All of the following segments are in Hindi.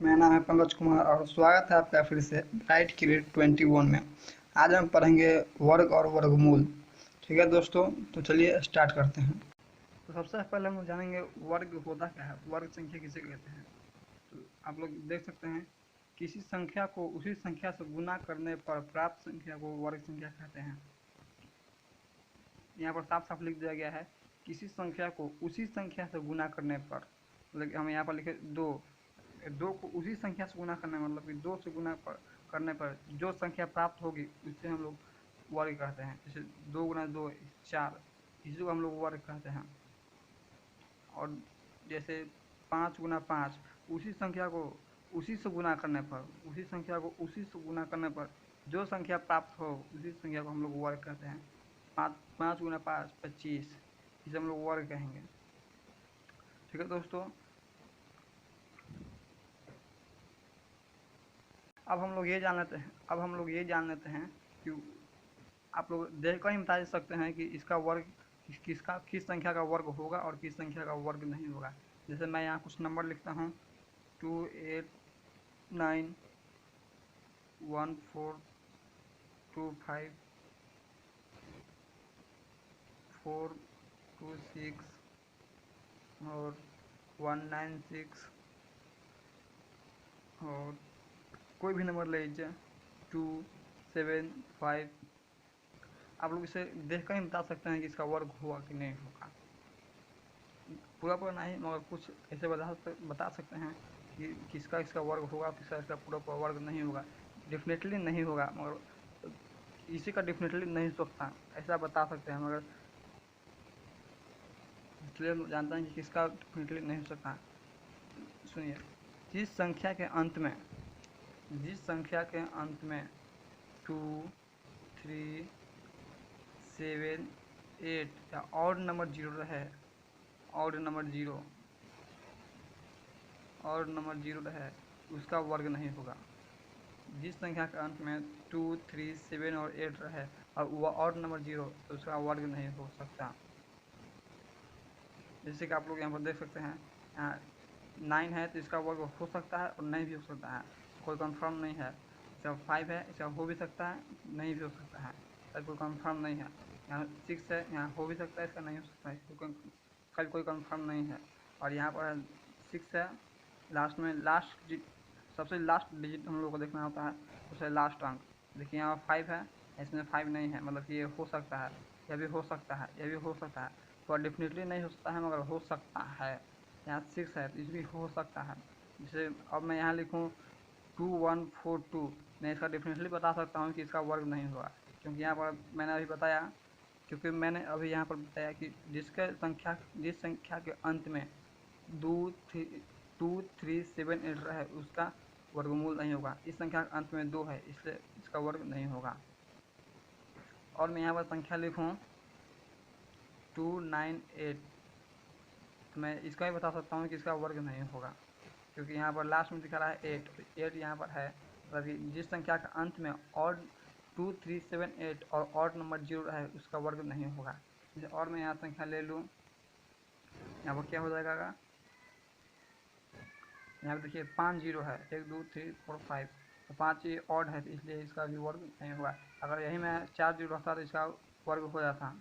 मेरा नाम है पंकज कुमार और स्वागत है आपका फिर से ब्राइट क्रिएट 21 में। आज हम पढ़ेंगे वर्ग और वर्गमूल। ठीक है दोस्तों, तो चलिए स्टार्ट करते हैं। तो सबसे पहले हम लोग जानेंगे वर्ग होता क्या है, वर्ग संख्या किसे कहते हैं। तो आप लोग देख सकते हैं, किसी संख्या को उसी संख्या से गुना करने पर प्राप्त संख्या को वर्ग संख्या कहते हैं। यहाँ पर साफ साफ लिख दिया गया है, किसी संख्या को उसी संख्या से गुना करने पर, मतलब हम यहाँ पर लिखे दो को उसी संख्या से गुना करने मतलब कि दो से करने पर जो संख्या प्राप्त होगी उससे हम लोग वर्ग कहते हैं। जैसे 2 गुना 2 4, इसी को हम लोग वर्ग कहते हैं। और जैसे 5 गुना 5, उसी संख्या को उसी से गुना करने पर जो संख्या प्राप्त हो उसी संख्या को हम लोग वर्ग कहते हैं। 5 गुना 5 25, इसे हम लोग वर्ग कहेंगे। ठीक है दोस्तों, अब हम लोग ये जान लेते हैं कि आप लोग देख कर ही बता सकते हैं कि इसका वर्ग किस संख्या का वर्ग होगा और किस संख्या का वर्ग नहीं होगा। जैसे मैं यहाँ कुछ नंबर लिखता हूँ 2 8 9 1 4 2 5 4 2 6 और 1 9 6 और कोई भी नंबर ले लीजिए 2 7 5। आप लोग इसे देख कर ही बता सकते हैं कि इसका वर्ग हुआ कि नहीं होगा। पूरा नहीं मगर कुछ ऐसे बता सकते हैं कि किसका इसका वर्ग होगा, किसका इसका पूरा वर्ग नहीं होगा। डेफिनेटली नहीं होगा, मगर इसी का डेफिनेटली नहीं सकता ऐसा बता सकते हैं, मगर इसलिए हम जानते हैं कि किसका डेफिनेटली नहीं हो सकता। सुनिए, जिस संख्या के अंत में 2 3 7 8 या और नंबर जीरो रहे, और नंबर जीरो रहे उसका वर्ग नहीं होगा। जिस संख्या के अंत में 2 3 7 और 8 रहे और वह और नंबर जीरो, तो उसका वर्ग नहीं हो सकता। जैसे कि आप लोग यहाँ पर देख सकते हैं, यहाँ 9 है तो इसका वर्ग हो सकता है और नहीं भी हो सकता है, कोई कंफर्म नहीं है। इसका 5 है, इसका हो भी सकता है, नहीं भी हो सकता है, कोई कंफर्म नहीं है। यहाँ 6 है, यहाँ हो भी सकता है, इसका नहीं हो सकता है, इसका कोई कंफर्म नहीं है। और यहाँ पर 6 है, लास्ट में सबसे लास्ट डिजिट हम लोग को देखना होता है, सबसे लास्ट अंक। देखिए यहाँ 5 है, इसमें 5 नहीं है, मतलब कि ये हो सकता है, यह भी हो सकता है, यह भी हो सकता है। तो डेफिनेटली नहीं हो सकता है मगर हो सकता है। यहाँ 6 है तो इस भी हो सकता है। जैसे अब मैं यहाँ लिखूँ 2 1 4 2, मैं इसका डेफिनेटली बता सकता हूँ कि इसका वर्ग नहीं होगा, क्योंकि यहाँ पर मैंने अभी यहाँ पर बताया कि जिस संख्या के अंत में 2 3 7 8 रहे उसका वर्गमूल नहीं होगा। इस संख्या के अंत में 2 है, इसलिए इसका वर्ग नहीं होगा। और मैं यहाँ पर संख्या लिखूँ 2 9 8, तो मैं इसका भी बता सकता हूँ कि इसका वर्ग नहीं होगा, क्योंकि यहाँ पर लास्ट में दिखा रहा है 8 यहाँ पर है, मतलब जिस संख्या का अंत में और 2 3 7 8 और ऑड नंबर जीरो है उसका वर्ग नहीं होगा। और मैं यहाँ संख्या ले लूँ, यहाँ पर क्या हो जाएगा, यहाँ पर देखिए 5 जीरो है, 1 2 3 4 5, तो 5 ये ऑड है, तो इसलिए इसका भी वर्ग नहीं होगा। अगर यही में 4 जीरो रहता तो इसका वर्ग हो जाता,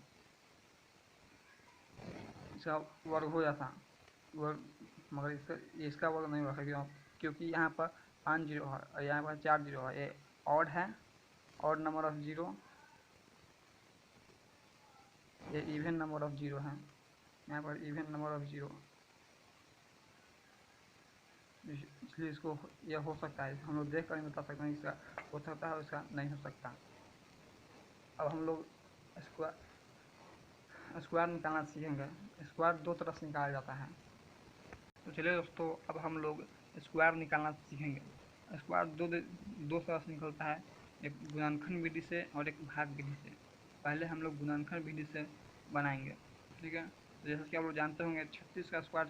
मगर इसका वर्ग नहीं होगा, क्योंकि यहाँ पर 5 जीरो है और यहाँ पर 4 जीरो है, ये ऑड है, ऑड नंबर ऑफ जीरो, ये इवन नंबर ऑफ जीरो है, यहाँ पर इवन नंबर ऑफ जीरो, इसलिए इसको यह हो सकता है। हम लोग देख कर बता सकते हैं इसका हो सकता है और इसका नहीं हो सकता। अब हम लोग स्क्वायर निकालना सीखेंगे। स्क्वायर दो तरह से निकाला जाता है, तो चलिए दोस्तों अब हम लोग स्क्वायर निकालना सीखेंगे। स्क्वायर दो तरह से निकलता है, एक गुणनखंड विधि से और एक भाग विधि से। पहले हम लोग गुणनखंड विधि से बनाएंगे, ठीक है। तो जैसे कि आप लोग जानते होंगे 36 का स्क्वायर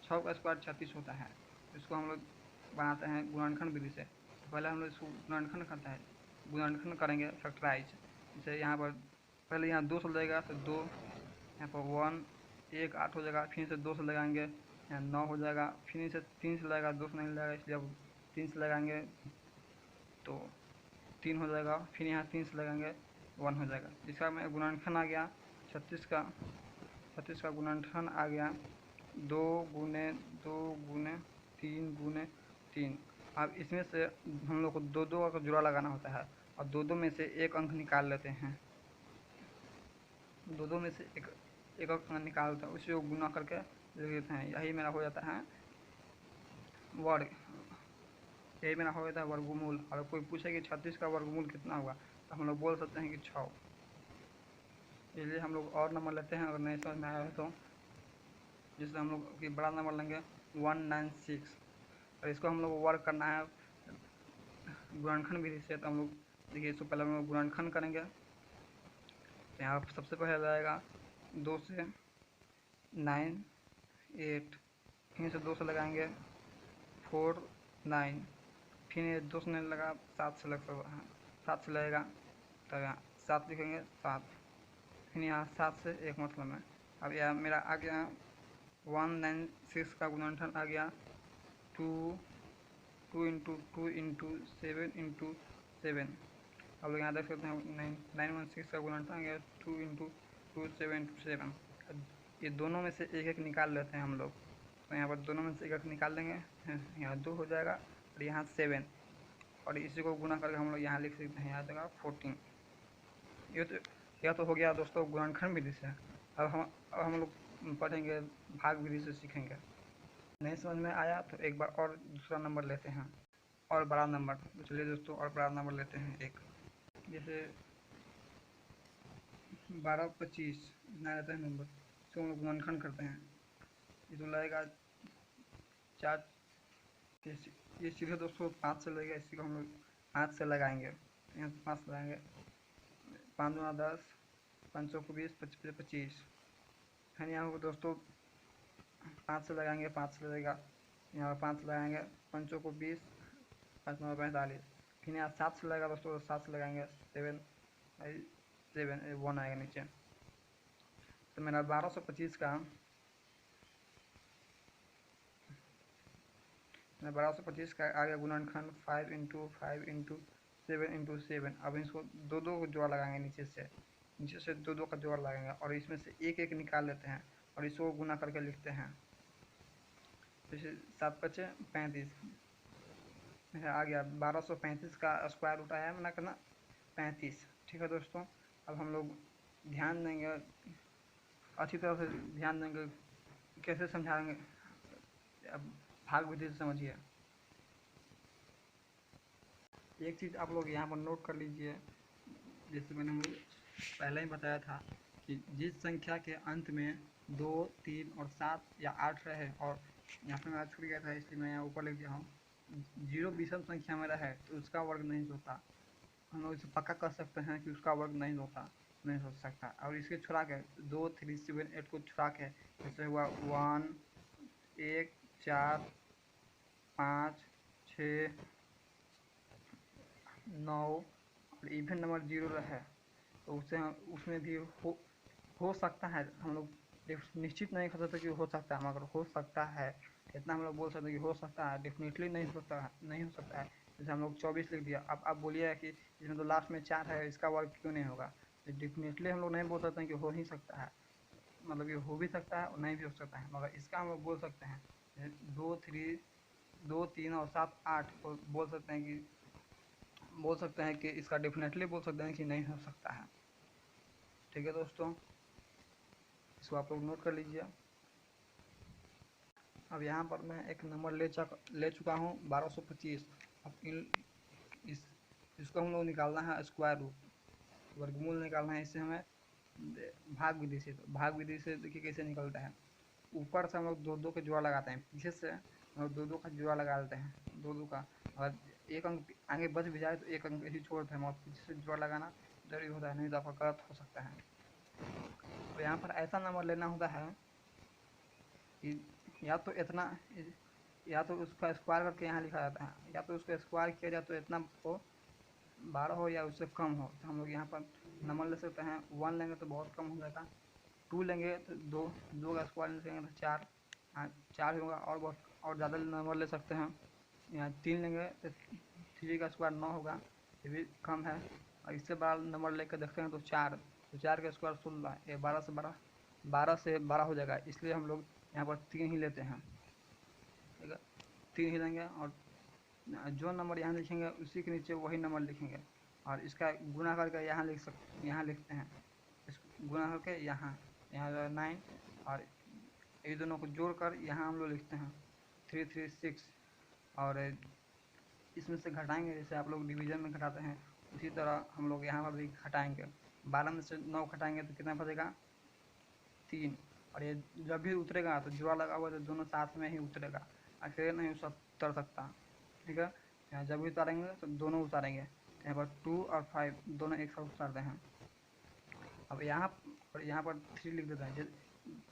6 का स्क्वायर 36 होता है, इसको हम लोग बनाते हैं गुणनखंड विधि से। तो पहले हम लोग इसको गुणनखंड करेंगे फैक्टराइज। जैसे यहाँ पर पहले 2 से लगेगा तो 2, यहाँ पर 1 1 8 हो जाएगा, फिर से 2 से लगाएंगे यहाँ 9 हो जाएगा। फिर इसे 3 से लगेगा, 2 से नहीं लगेगा, इसलिए अब 3 से लगाएंगे तो 3 हो जाएगा। फिर यहाँ 3 से लगाएंगे 1 हो जाएगा। इसका मैं गुणनखंड आ गया 36 का गुणनखंड आ गया 2 गुने 2 गुने 3 गुने 3। अब इसमें से हम लोग को दो दो का जोड़ा लगाना होता है और दो दो में से एक अंक निकाल लेते हैं। दो दो में से एक अंक निकालते हैं, उसी को गुना करके लिख देते हैं। यही मेरा हो जाता है वर्ग, यही मेरा हो जाता है वर्गमूल। अगर कोई पूछे कि 36 का वर्गमूल कितना होगा तो हम लोग बोल सकते हैं कि 6। इसलिए हम लोग और नंबर लेते हैं, अगर नहीं समझ में आया है तो। जिससे हम लोग की बड़ा नंबर लेंगे 196, और इसको हम लोग वर्क करना है गुणनखंड विधि से। तो हम लोग देखिए, इसको पहले हम लोग गुणनखंड करेंगे। तो यहाँ सबसे पहले लगाएगा 2 से 9 8, फिर से 2 से लगाएंगे 4 9, फिर 2 से नहीं लगा 7 से लग सकता है, 7 से लगेगा तो यहाँ 7 लिखेंगे 7, फिर यहाँ 7 से एक मतलब है। अब यह मेरा आ गया 196 का गुणनखंड आ गया 2 इंटू 2 इंटू 7 इंटू 7। अब लोग यहाँ देख सकते हैं 916 का गुणनखंड आ गया 2 इंटू 2 7 इंटू 7। ये दोनों में से एक एक निकाल लेते हैं हम लोग। तो यहाँ पर दोनों में से एक एक निकाल लेंगे, यहाँ 2 हो जाएगा और यहाँ 7, और इसी को गुना करके हम लोग यहाँ लिख सकते हैं, यहाँ जगह 14। यह तो हो गया दोस्तों गुणनखंड विधि से। अब हम लोग पढ़ेंगे भाग विधि से, सीखेंगे। नहीं समझ में आया तो एक बार और दूसरा नंबर लेते हैं, और बड़ा नंबर। तो चलिए दोस्तों और बड़ा नंबर लेते हैं एक, जैसे 12 25 इतना रहता है नंबर। इसको हम लोग गुणनखंड करते हैं। ये तो लगेगा 4, ये सीधे दोस्तों 5 से लगेगा, इसी को हम लोग 5 से लगाएंगे। यहाँ से 5 लगाएंगे, 5 दूना 10, 5 को 20, 25 25। फिर यहाँ को दोस्तों 5 से लगाएंगे, 5 से लगेगा, यहाँ 5 से लगाएंगे, 5 को 20, 5 9 45। फिर यहाँ 7 से लगेगा दोस्तों, 7 से लगाएंगे 7 1 आएगा नीचे। तो मेरा 1225 का 1225 का आ गया गुणनखंड 5 इंटू 5 इंटू 7 इंटू 7। अब इसको दो दो को जोड़ा लगाएंगे, नीचे से दो दो का जोड़ लगाएंगे और इसमें से एक एक निकाल लेते हैं और इसको गुना करके लिखते हैं। जैसे 7 5 35 आ गया 1235 का स्क्वायर रूट आया मैंने करना 35। ठीक है दोस्तों, अब हम लोग ध्यान देंगे, अच्छी तरह से ध्यान देंगे, कैसे समझाएंगे। अब भाग विधि से समझिए। एक चीज़ आप लोग यहाँ पर नोट कर लीजिए, जैसे मैंने हम लोग पहले ही बताया था कि जिस संख्या के अंत में 2 3 और 7 या 8 रहे, और यहाँ पर मैं छूट गया था इसलिए मैं यहाँ ऊपर लिख दिया हूँ, 0 विषम संख्या में रहे तो उसका वर्ग नहीं होता। हम लोग इसे पक्का कर सकते हैं कि उसका वर्ग नहीं होता, नहीं हो सकता। और इसके छुड़ा के 2 3 7 8 को छुड़ा के जैसे हुआ 1 1 4 5 6 9 और इवन नंबर 0 रहे तो उसमें भी हो सकता है। हम लोग निश्चित नहीं कर सकते कि हो सकता है, मगर हो सकता है इतना हम लोग बोल सकते हैं कि हो सकता है। डेफिनेटली नहीं हो सकता है। जैसे हम लोग 24 लिख दिया। अब आप बोलिए कि इसमें तो लास्ट में 4 है, इसका वर्ग क्यों नहीं होगा। तो डेफिनेटली हम लोग नहीं बोल सकते हैं कि हो ही सकता है, मतलब ये हो भी सकता है और नहीं भी हो सकता है, मगर इसका हम लोग बोल सकते हैं 2 3 और 7 8 को बोल सकते हैं कि इसका डेफिनेटली बोल सकते हैं कि नहीं हो सकता है। ठीक है दोस्तों, इसको आप लोग नोट कर लीजिए। अब यहाँ पर मैं एक नंबर ले चुका हूँ 1225। अब इसको हम लोग निकालना है स्क्वायर रूट, वर्गमूल निकालना है। इससे हमें भाग विधि से, तो भाग विधि से देखिए कैसे निकलता है। ऊपर से हम लोग 2 2 का जोड़ा लगाते हैं, पीछे से हम लोग 2 2 का जोड़ा लगा देते हैं, 2 2 का। अगर एक अंक आगे बच भी जाए तो एक अंक ही छोड़ते हैं, मगर पीछे से जोड़ा लगाना जरूरी होता है, नहीं तो आपका गलत हो सकता है। तो यहाँ पर ऐसा नंबर लेना होता है कि या तो उसका स्क्वायर करके यहाँ लिखा जाता है, या तो उसका स्क्वायर किया जाए तो इतना हो 12 हो या उससे कम हो। तो हम लोग यहाँ पर नंबर ले सकते हैं। 1 लेंगे तो बहुत कम हो जाएगा, 2 लेंगे तो 2 का स्क्वायर लेंगे तो 4, हाँ 4 होगा और बहुत और ज़्यादा नंबर ले सकते हैं। यहाँ 3 लेंगे तो 3 का स्क्वायर 9 होगा, ये भी कम है। और इससे बड़ा नंबर लेकर देखते हैं तो 4, तो 4 का स्क्वायर 16, ये 12 से 12 हो जाएगा, इसलिए हम लोग यहाँ पर 3 ही लेते हैं। ठीक है, 3 ही लेंगे और जो नंबर यहाँ लिखेंगे उसी के नीचे वही नंबर लिखेंगे और इसका गुना करके यहाँ लिखते हैं। इस गुना करके यहाँ 9 और ये दोनों को जोड़कर यहाँ हम लोग लिखते हैं 336। और इसमें से घटाएंगे, जैसे आप लोग डिवीजन में घटाते हैं उसी तरह हम लोग यहाँ पर भी घटाएंगे। 12 में से 9 घटाएंगे तो कितना बचेगा 3। और ये जब भी उतरेगा तो जुड़ा लगा हुआ तो दोनों साथ में ही उतरेगा, अकेले नहीं उतर सकता। ठीक है, यहाँ जब भी उतारेंगे तो दोनों उतारेंगे, तो यहाँ पर 2 और 5 दोनों एक साथ उतारते हैं। अब यहाँ पर 3 लिख देते हैं,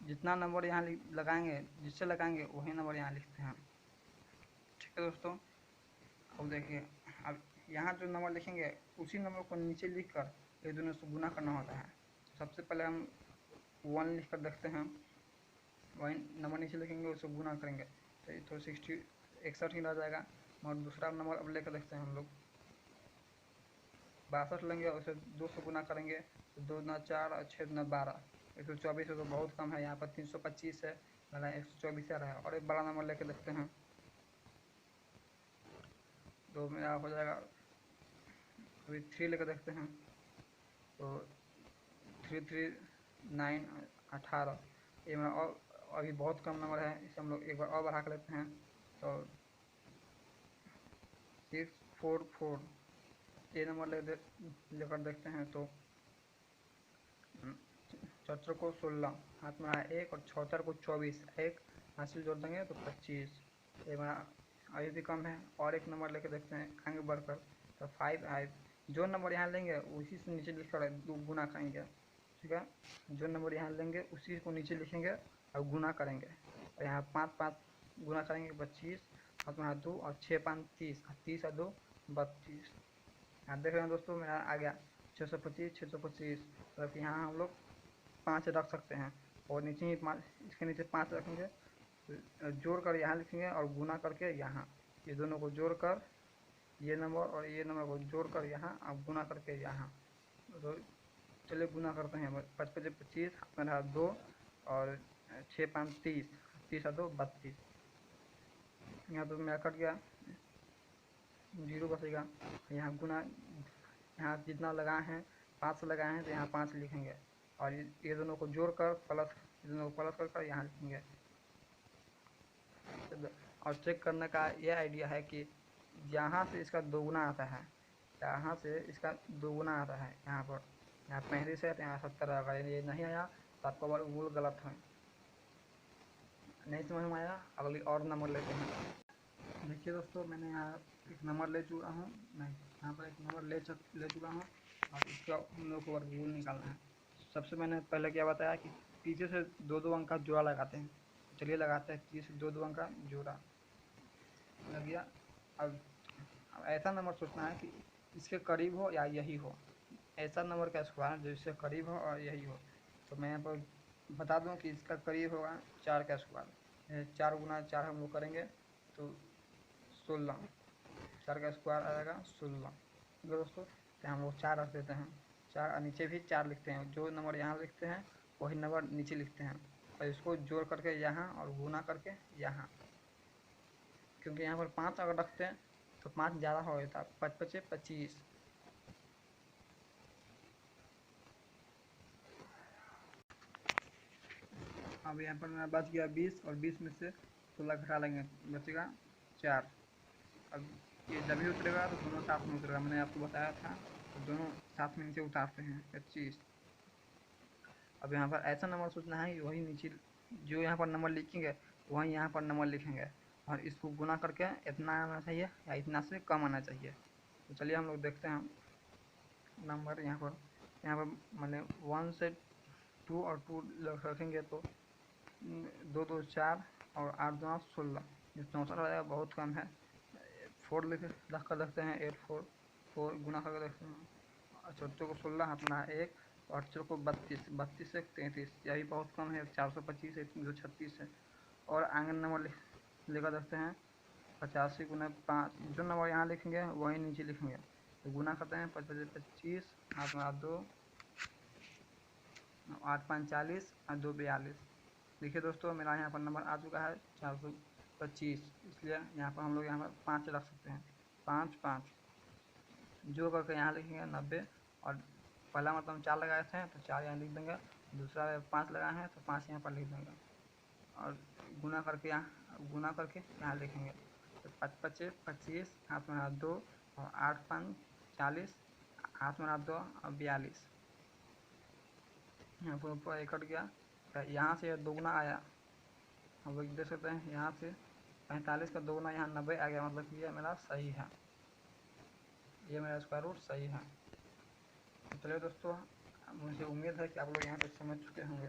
जितना नंबर यहाँ लगाएंगे, जिससे लगाएंगे वही नंबर यहाँ लिखते हैं। ठीक है दोस्तों, अब देखिए, अब यहाँ जो नंबर लिखेंगे उसी नंबर को नीचे लिख कर ये दोनों से गुना करना होता है। सबसे पहले हम 1 लिख कर देखते हैं, वही नंबर नीचे लिखेंगे उसको गुना करेंगे तो 61 ही रह जाएगा। और दूसरा नंबर अब लेकर देखते हैं हम लोग 62 लेंगे, उसे 2 से गुना करेंगे तो 2 दूना 4 और 6 दूना 12, 124 है तो बहुत कम है। यहाँ पर 325 है, 124 आ रहा है। और एक बड़ा नंबर लेकर देखते हैं तो मेरा हो जाएगा, अभी 3 लेकर देखते हैं तो 3 3 9 18, ये मेरा और अभी बहुत कम नंबर है, इसे हम लोग एक बार और बढ़ा कर लेते हैं तो 6 4 4, ये नंबर लेकर देखते हैं तो 74 को 16 हाथ में आया 1 और 76 को 24, एक हासिल जोड़ देंगे तो 25, ये मेरा अभी भी कम है। और एक नंबर लेकर देखते हैं आगे बढ़कर तो 5 जो नंबर यहाँ लेंगे उसी से नीचे लिखकर गुना करेंगे। ठीक है, जो नंबर यहाँ लेंगे उसी को नीचे लिखेंगे और गुना करेंगे। और यहाँ 5 गुना करेंगे 25, हाथ में 2 और 6 5 30, 30 और 2 32। यहाँ देख रहे हैं दोस्तों मेरा आ गया 625 625। तो यहाँ हम लोग 5 रख सकते हैं और नीचे ही 5, इसके नीचे 5 रखेंगे, जोड़ कर यहाँ लिखेंगे और गुना करके यहाँ, ये दोनों को जोड़ कर ये नंबर और ये नंबर को जोड़ कर यहाँ और गुना करके यहाँ। तो चलिए गुना करते हैं, 5 5 25, मेरा 2 और 6 5 30, 30 और 2 32। यहाँ तो मेरा कट गया, 0 बचेगा। यहाँ गुना, यहाँ जितना लगाए हैं 5 लगाए हैं तो यहाँ 5 लिखेंगे और ये दोनों को जोड़कर प्लस, ये दोनों को प्लस कर यहाँ लिखेंगे। और चेक करने का ये आइडिया है कि यहाँ से इसका दोगुना आता है, यहाँ से इसका दोगुना आता है, यहाँ 35 है तो यहाँ 70 आएगा। ये नहीं आया तो आपका वर्गमूल गलत है। नहीं समझ में आया, अगली और नंबर लेते हैं। देखिए दोस्तों, मैंने यहाँ एक नंबर ले चुका हूँ, मैं यहाँ पर एक नंबर ले चुका हूँ और इसका हम लोग को वर्गमूल निकालना है। सबसे मैंने पहले क्या बताया कि पीछे से 2 अंक का जोड़ा लगाते हैं। चलिए लगाते हैं, पीछे से 2 अंक का जोड़ा लग गया। अब ऐसा नंबर सोचना है कि इसके करीब हो या यही हो, ऐसा नंबर का स्क्वायर जो इसके करीब हो और यही हो। तो मैं यहाँ पर बता दूं कि इसका करीब होगा 4 का स्क्वायर, 4 गुना 4 हम लोग करेंगे तो 16, 4 का स्क्वायर आएगा 16। दोस्तों तो हम लोग 4 रख देते हैं, 4 और नीचे भी 4 लिखते हैं, जो नंबर यहाँ लिखते हैं वही नंबर नीचे लिखते हैं और इसको जोड़ करके यहाँ और गुना करके यहाँ। क्योंकि यहाँ पर 5 अगर रखते हैं तो 5 ज़्यादा हो जाता, 5 5 25। अब यहाँ पर मेरा बच गया 20 और 20 में से 16 घटा लेंगे, बचेगा 4। अब ये जब भी उतरेगा तो दोनों साथ में उतरेगा, मैंने आपको बताया था, तो दोनों साथ में नीचे उतारते हैं 25। अब यहाँ पर ऐसा नंबर सोचना है कि वही नीचे जो यहाँ पर नंबर लिखेंगे वहीं यहाँ पर नंबर लिखेंगे और इसको गुना करके इतना आना चाहिए या इतना से कम आना चाहिए। तो चलिए हम लोग देखते हैं नंबर। यहाँ पर मैंने 1 से 2 और 2 रखेंगे तो 2 2 4 और 8 2 16, जो 64 रहेगा बहुत कम है। 4 रख कर देखते हैं, 8 4 4 गुना करके देखते हैं, 74 को 16 अपना 1 और 8 को 32, 32 से 33, यह भी बहुत कम है। 425 है, 236 है और आगे नंबर लेकर देखते हैं 85 गुना 5, जो नंबर यहाँ लिखेंगे वही नीचे लिखेंगे। तो गुना करते हैं 25, हाथ में हाथ 2, 8 5 40 और 2 42। देखिए दोस्तों मेरा यहाँ पर नंबर आ चुका है 425, इसलिए यहाँ पर हम लोग यहाँ पर 5 रख सकते हैं। 5 5 जो करके यहाँ लिखेंगे 90, और पहला मतलब 4 लगाए थे तो 4 यहाँ लिख देंगे, दूसरा 5 लगाए हैं तो 5 यहाँ पर लिख देंगे, और गुना करके यहाँ लिखेंगे। तो 5 25 25, हाथ में हाथ 2, और 8 5 40, हाथ में हाथ 2 और 42। यहाँ पर ऊपर एक कट गया, यहाँ से दोगुना आया, हम लोग देख सकते हैं यहाँ से 45 का दोगुना यहाँ 90 आ गया, मतलब कि ये मेरा सही है, ये मेरा स्क्वायर रूट सही है। तो चलिए दोस्तों, मुझे उम्मीद है कि आप लोग यहाँ पे समझ चुके होंगे।